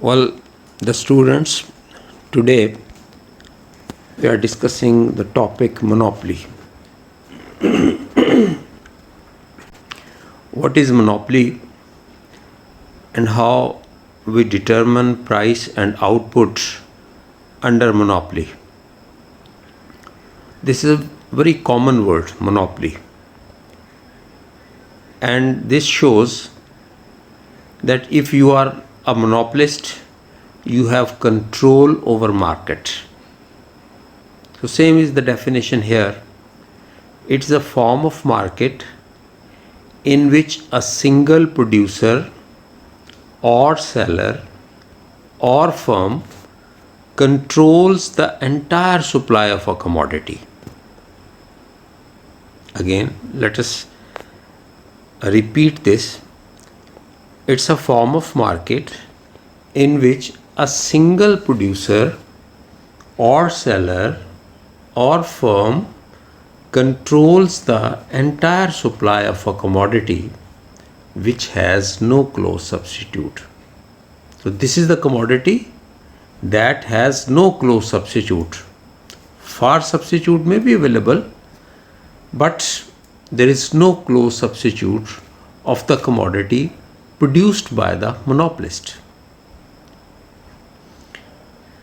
Well, the students, today we are discussing the topic monopoly. What is monopoly and how we determine price and output under monopoly? This is a very common word, monopoly. And this shows that if you are a monopolist, you have control over market. So same is the definition here. It's a form of market in which a single producer or seller or firm controls the entire supply of a commodity. Again, let us repeat this. It's a form of market in which a single producer or seller or firm controls the entire supply of a commodity which has no close substitute. So this is the commodity that has no close substitute. Far substitute may be available, but there is no close substitute of the commodity produced by the monopolist.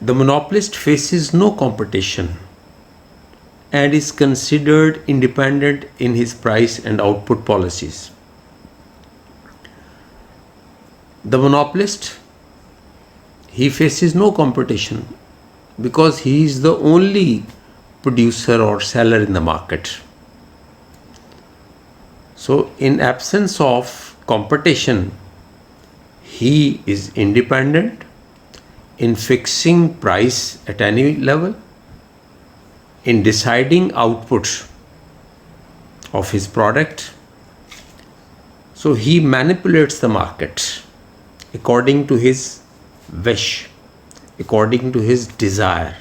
The monopolist faces no competition and is considered independent in his price and output policies. The monopolist, he faces no competition because he is the only producer or seller in the market. So in absence of competition, he is independent in fixing price at any level, in deciding output of his product. So he manipulates the market according to his wish, according to his desire.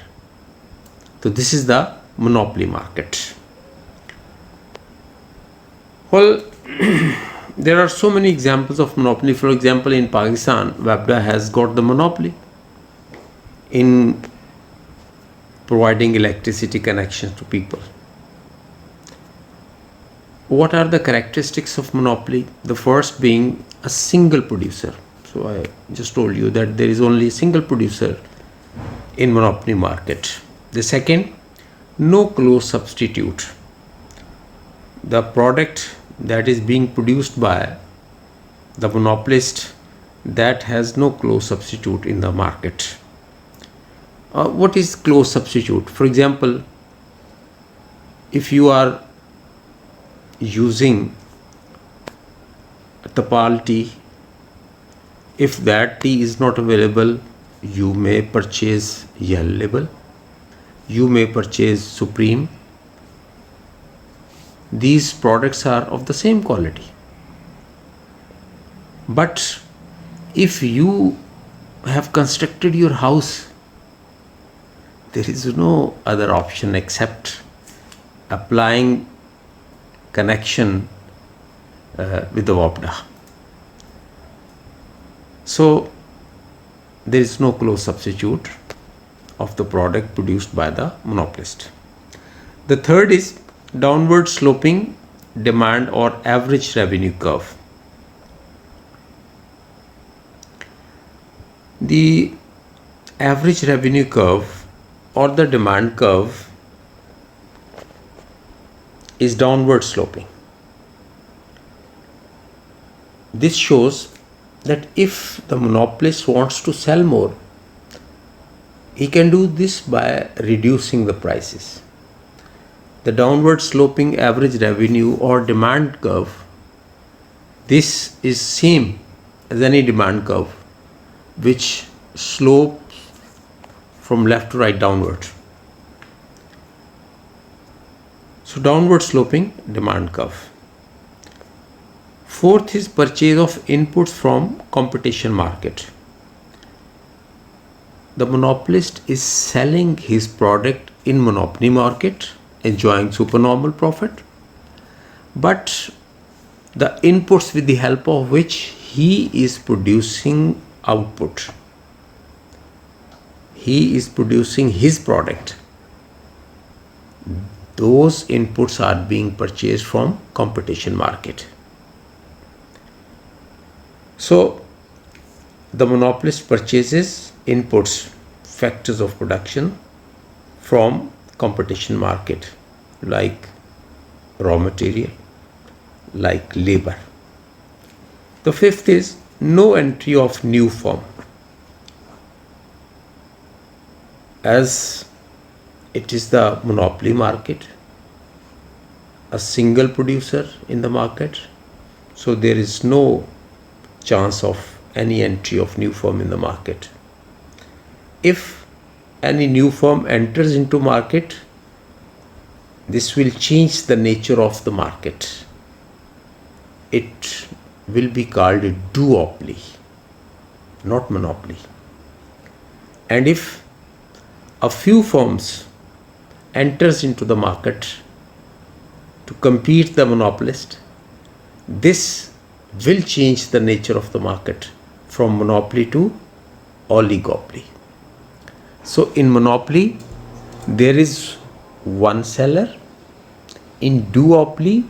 So this is the monopoly market. Well, there are so many examples of monopoly. For example, in Pakistan, WAPDA has got the monopoly in providing electricity connections to people. What are the characteristics of monopoly? The first being a single producer. So I just told you that there is only a single producer in monopoly market. The second, no close substitute. The product that is being produced by the monopolist, that has no close substitute in the market. What is close substitute? For example, if you are using Tapal tea, if that tea is not available, you may purchase Yellow Label, you may purchase Supreme. These products are of the same quality. But if you have constructed your house, there is no other option except applying connection with the WAPDA. So there is no close substitute of the product produced by the monopolist. The third is downward sloping demand or average revenue curve. The average revenue curve or the demand curve is downward sloping. This shows that if the monopolist wants to sell more, he can do this by reducing the prices. The downward sloping average revenue or demand curve, this is same as any demand curve which slopes from left to right downward. So downward sloping demand curve. Fourth is purchase of inputs from competition market. The monopolist is selling his product in monopoly market, enjoying supernormal profit, but the inputs with the help of which he is producing output, he is producing his product, those inputs are being purchased from competition market. So the monopolist purchases inputs, factors of production from competition market, like raw material, like labor. The fifth is no entry of new firm. As it is the monopoly market, a single producer in the market, so there is no chance of any entry of new firm in the market. If any new firm enters into market, this will change the nature of the market. It will be called a duopoly, not monopoly. And if a few firms enters into the market to compete the monopolist, this will change the nature of the market from monopoly to oligopoly. So in monopoly, there is one seller. In duopoly,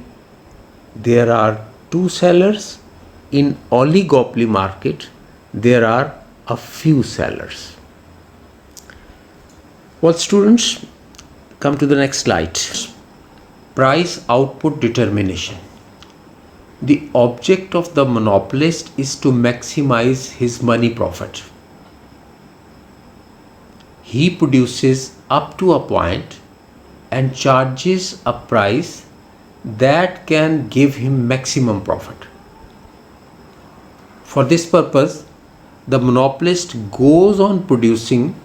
there are two sellers. In oligopoly market, there are a few sellers. Well, students, come to the next slide. Price output determination. The object of the monopolist is to maximize his money profit. He produces up to a point and charges a price that can give him maximum profit. For this purpose, the monopolist goes on producing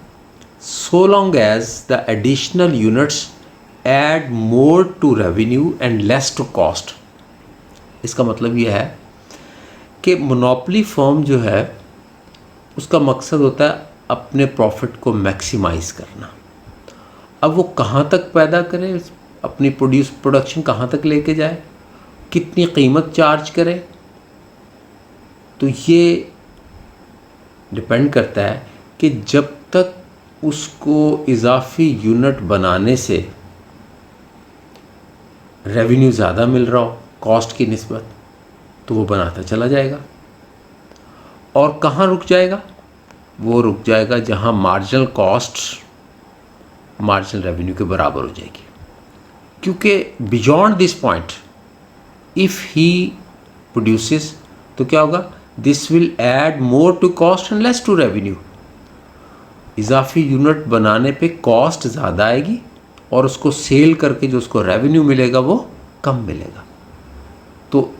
so long as the additional units add more to revenue and less to cost. इसका मतलब यह है कि monopoly firm जो है उसका मकसद होता है अपने प्रॉफिट को मैक्सिमाइज करना. अब वो कहाँ तक पैदा करे, अपनी प्रोडक्शन कहाँ तक लेके जाए, कितनी कीमत चार्ज करे, तो ये डिपेंड करता है कि जब तक उसको इजाफी यूनिट बनाने से रेवेन्यू ज़्यादा मिल रहा हो कॉस्ट की निस्बत, तो वो बनाता चला जाएगा. और कहाँ रुक जाएगा? वो रुक जाएगा जहाँ मार्जिनल कॉस्ट मार्जिनल रेवेन्यू के बराबर हो जाएगी. क्योंकि beyond this point if he produces, तो क्या होगा? This will add more to cost and less to revenue. इजाफी यूनिट बनाने पे कॉस्ट ज़्यादा आएगी और उसको सेल करके जो उसको रेवेन्यू मिलेगा वो कम मिलेगा. तो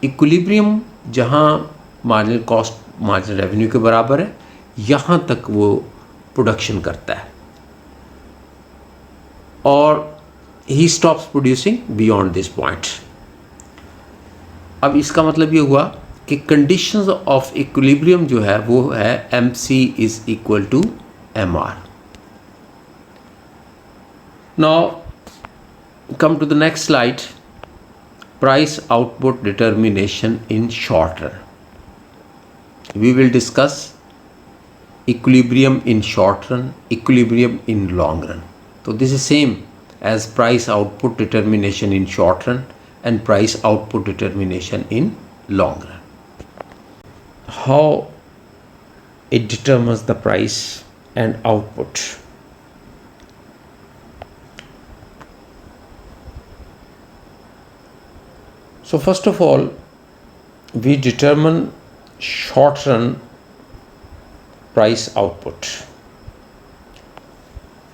इक्विलिब्रियम जहाँ मार्जिनल कॉस्ट मार्जिनल रेवेन्यू के बराबर है, यहाँ तक वो प्रोडक्शन करता है और he stops producing beyond this point. अब इसका मतलब ये हुआ कि कंडीशंस ऑफ इक्विलिब्रियम जो है वो है MC is equal to MR. Now come to the next slide. Price output determination in short run. We will discuss equilibrium in short run, equilibrium in long run. So this is same as price output determination in short run and price output determination in long run. How it determines the price and output. So first of all, we determine short run price output.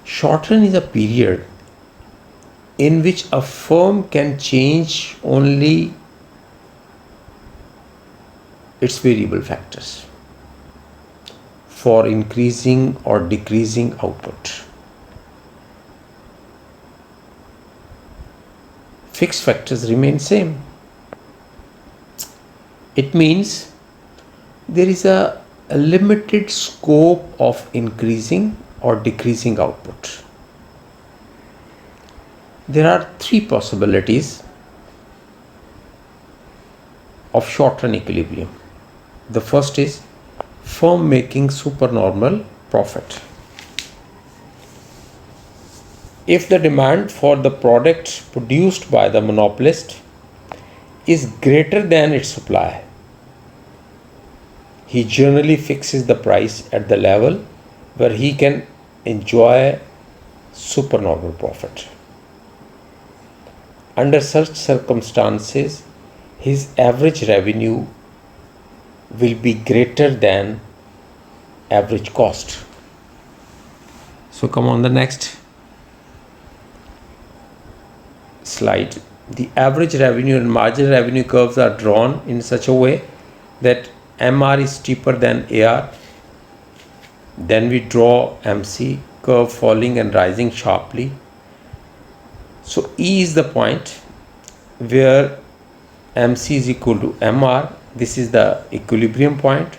Short run is a period in which a firm can change only its variable factors for increasing or decreasing output. Fixed factors remain same. It means there is a limited scope of increasing or decreasing output. There are three possibilities of short run equilibrium. The first is firm making supernormal profit. If the demand for the product produced by the monopolist is greater than its supply, he generally fixes the price at the level where he can enjoy supernormal profit. Under such circumstances, his average revenue will be greater than average cost. So come on the next slide. The average revenue and marginal revenue curves are drawn in such a way that MR is steeper than AR. Then we draw MC curve falling and rising sharply. So E is the point where MC is equal to MR. This is the equilibrium point.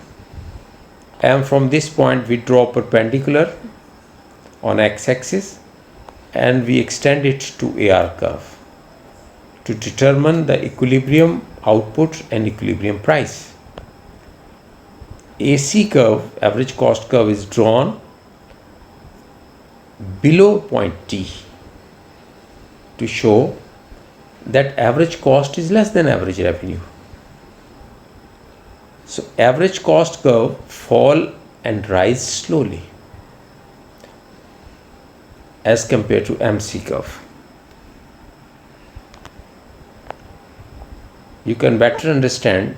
And from this point we draw perpendicular on x-axis and we extend it to AR curve to determine the equilibrium output and equilibrium price. AC curve, average cost curve, is drawn below point T to show that average cost is less than average revenue. So average cost curve fall and rise slowly as compared to MC curve. You can better understand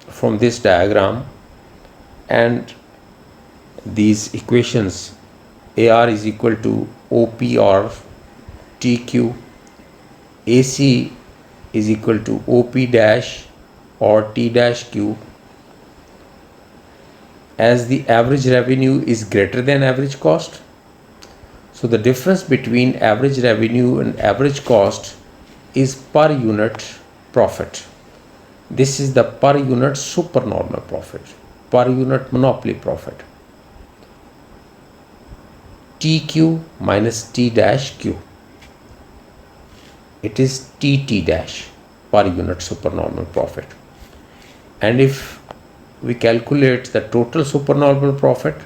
from this diagram and these equations. AR is equal to OP or TQ, AC is equal to OP dash or T dash Q, as the average revenue is greater than average cost. So the difference between average revenue and average cost is per unit profit. This is the per unit supernormal profit, per unit monopoly profit. TQ minus T dash Q. It is TT dash, per unit supernormal profit. And if we calculate the total supernormal profit,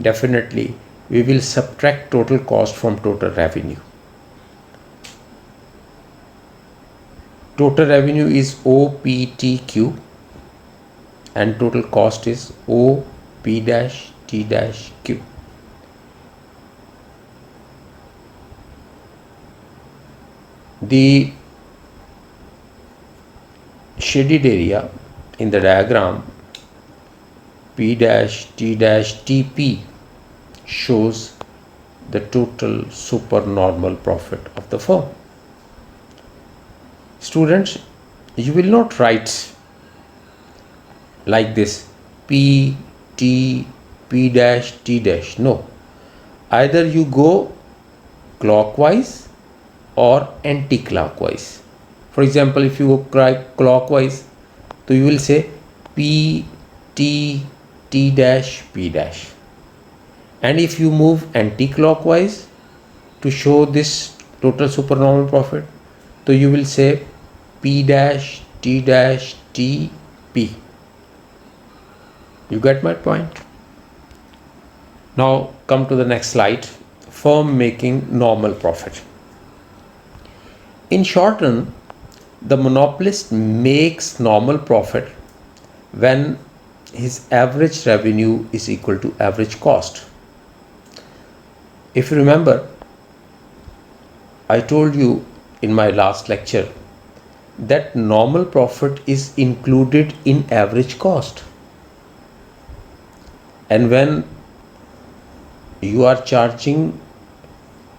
definitely we will subtract total cost from total revenue. Total revenue is OPTQ and total cost is OP dash T dash Q. The shaded area in the diagram P dash T dash TP shows the total supernormal profit of the firm. Students, you will not write like this P, T, P dash, T dash. No. Either you go clockwise or anti-clockwise. For example, if you go clockwise, so you will say P, T, T dash, P dash. And if you move anti-clockwise to show this total supernormal profit, so you will say P dash, T dash, T, P. You get my point? Now come to the next slide. Firm making normal profit. In short run, the monopolist makes normal profit when his average revenue is equal to average cost. If you remember, I told you in my last lecture that normal profit is included in average cost. And when you are charging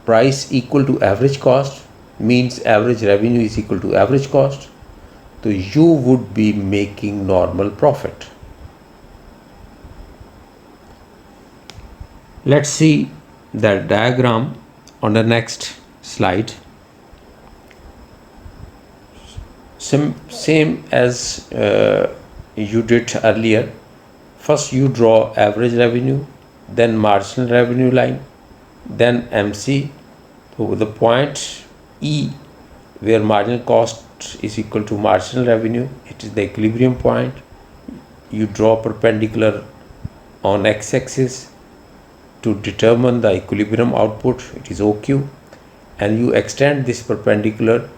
price equal to average cost, means average revenue is equal to average cost, so you would be making normal profit. Let's see the diagram on the next slide. Same as you did earlier. First you draw average revenue, then marginal revenue line, then MC. So the point E where marginal cost is equal to marginal revenue, it is the equilibrium point. You draw perpendicular on x-axis to determine the equilibrium output, it is OQ, and you extend this perpendicular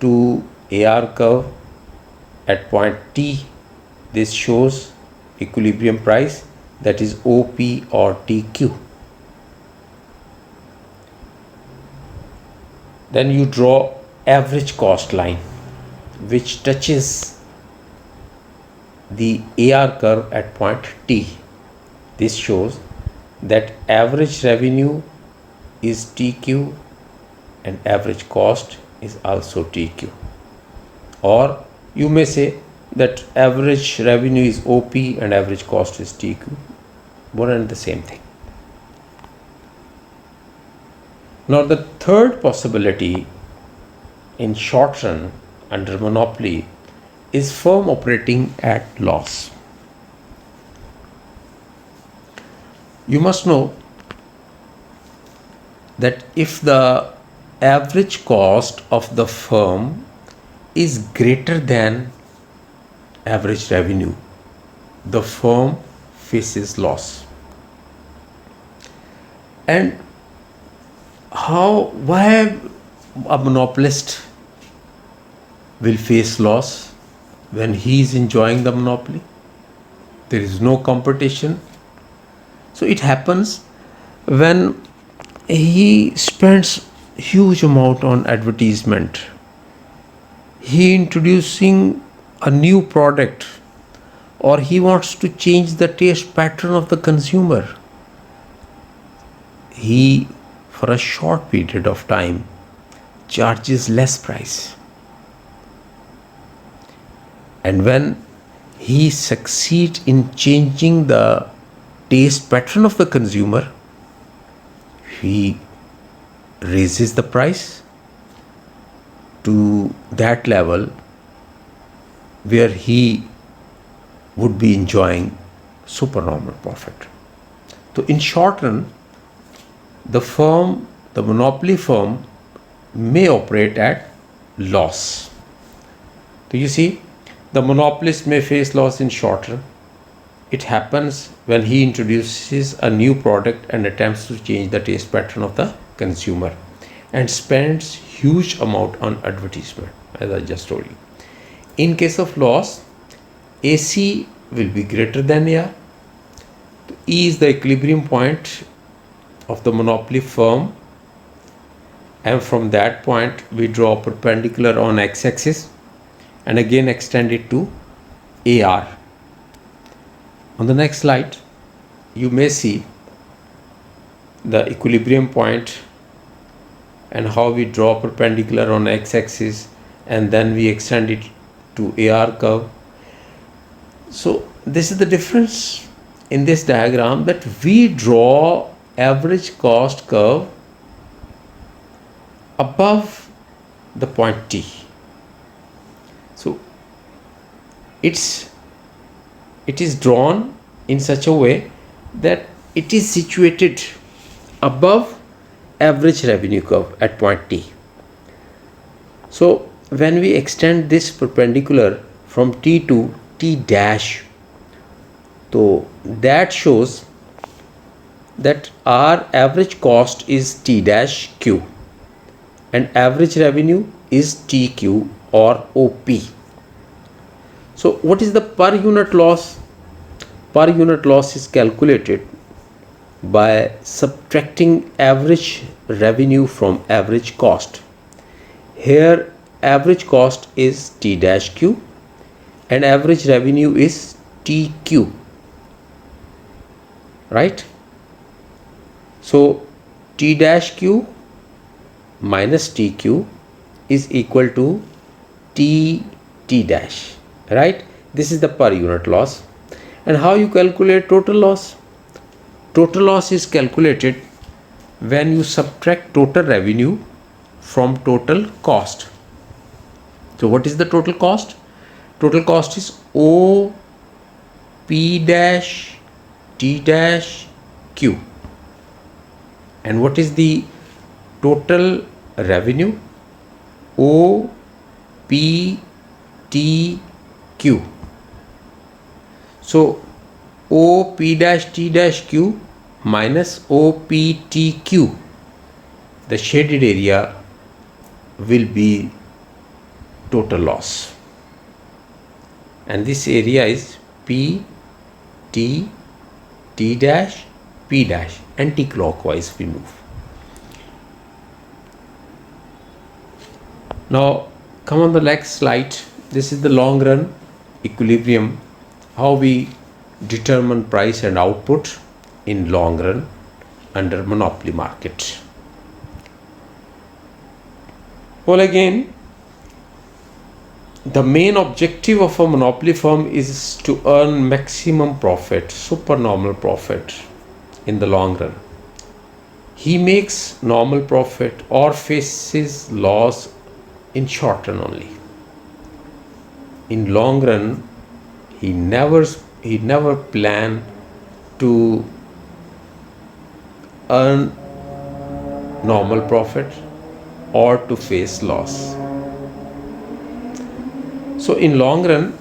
to AR curve at point T, this shows equilibrium price, that is OP or TQ. Then you draw average cost line which touches the AR curve at point T. This shows that average revenue is TQ and average cost is also TQ. Or you may say that average revenue is OP and average cost is TQ. One and the same thing. Now the third possibility in short run under monopoly is firm operating at loss. You must know that if the average cost of the firm is greater than average revenue, the firm faces loss. And why a monopolist will face loss when he is enjoying the monopoly? There is no competition. So it happens when he spends huge amount on advertisement, he introducing a new product, or he wants to change the taste pattern of the consumer. He, for a short period of time, charges less price. And when he succeeds in changing the taste pattern of the consumer, he raises the price to that level where he would be enjoying supernormal profit. So in short run, the monopoly firm may operate at loss. So you see, the monopolist may face loss in short run. It happens when he introduces a new product and attempts to change the taste pattern of the consumer and spends huge amount on advertisement, as I just told you. In case of loss, AC will be greater than AR. E is the equilibrium point of the monopoly firm, and from that point we draw perpendicular on x-axis and again extend it to AR. On the next slide, you may see the equilibrium point and how we draw perpendicular on x-axis and then we extend it to AR curve. So this is the difference in this diagram, that we draw average cost curve above the point T. So it is drawn in such a way that it is situated above average revenue curve at point T. So when we extend this perpendicular from T to T dash, so that shows that our average cost is T dash Q and average revenue is TQ or OP. So what is the per unit loss? Per unit loss is calculated by subtracting average revenue from average cost. Here average cost is T dash Q and average revenue is TQ, right? So T dash Q minus TQ is equal to T dash, right? This is the per unit loss. And how you calculate total loss? Total loss is calculated when you subtract total revenue from total cost. So what is the total cost? Total cost is O P dash T dash Q. And what is the total revenue? O P T Q. So O P dash T dash Q minus O P T Q, the shaded area will be total loss, and this area is P, T, T dash, P dash, anti-clockwise we move. Now come on the next slide. This is the long run equilibrium, how we determine price and output in long run under monopoly market. Well, again, the main objective of a monopoly firm is to earn maximum profit, supernormal profit in the long run. He makes normal profit or faces loss in short run only. In long run, he never plan to earn normal profit or to face loss. So in long run,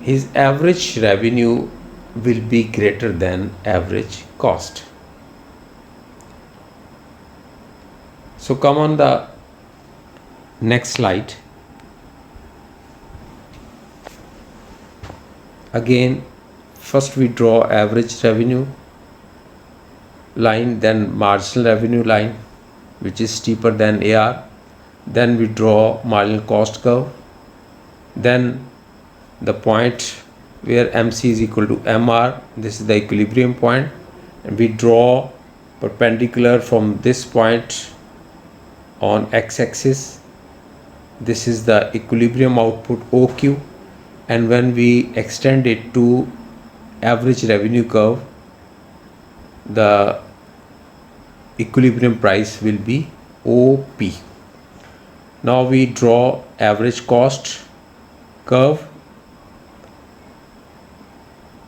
his average revenue will be greater than average cost. So come on the next slide. Again, first we draw average revenue line, then marginal revenue line, which is steeper than AR. Then we draw marginal cost curve. Then the point where MC is equal to MR, this is the equilibrium point, and we draw perpendicular from this point on x-axis. This is the equilibrium output OQ, and when we extend it to average revenue curve, the equilibrium price will be OP. Now we draw average cost curve,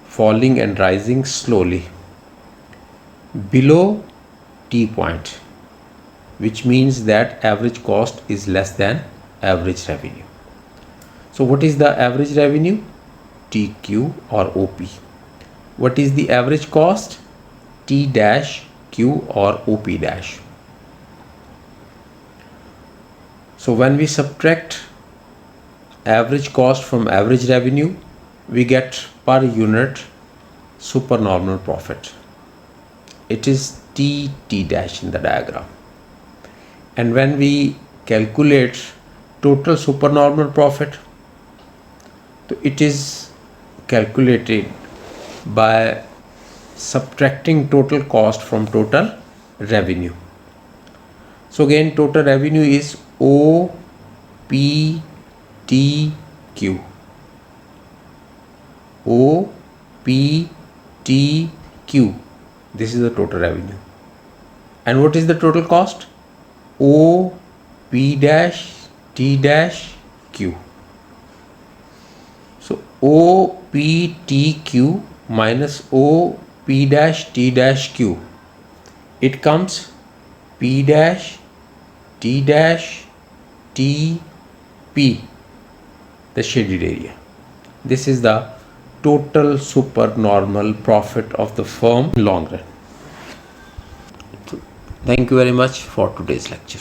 falling and rising slowly below T point, which means that average cost is less than average revenue. So what is the average revenue? TQ or OP. What is the average cost? T dash Q or OP dash. So when we subtract average cost from average revenue, we get per unit supernormal profit. It is T dash in the diagram. And when we calculate total supernormal profit, so it is calculated by subtracting total cost from total revenue. So again, total revenue is OPTQ. OPTQ. This is the total revenue. And what is the total cost? OP dash T dash Q. So OPTQ minus OP dash T dash Q, it comes P dash T dash TP, the shaded area. This is the total supernormal profit of the firm long run. Thank you very much for today's lecture.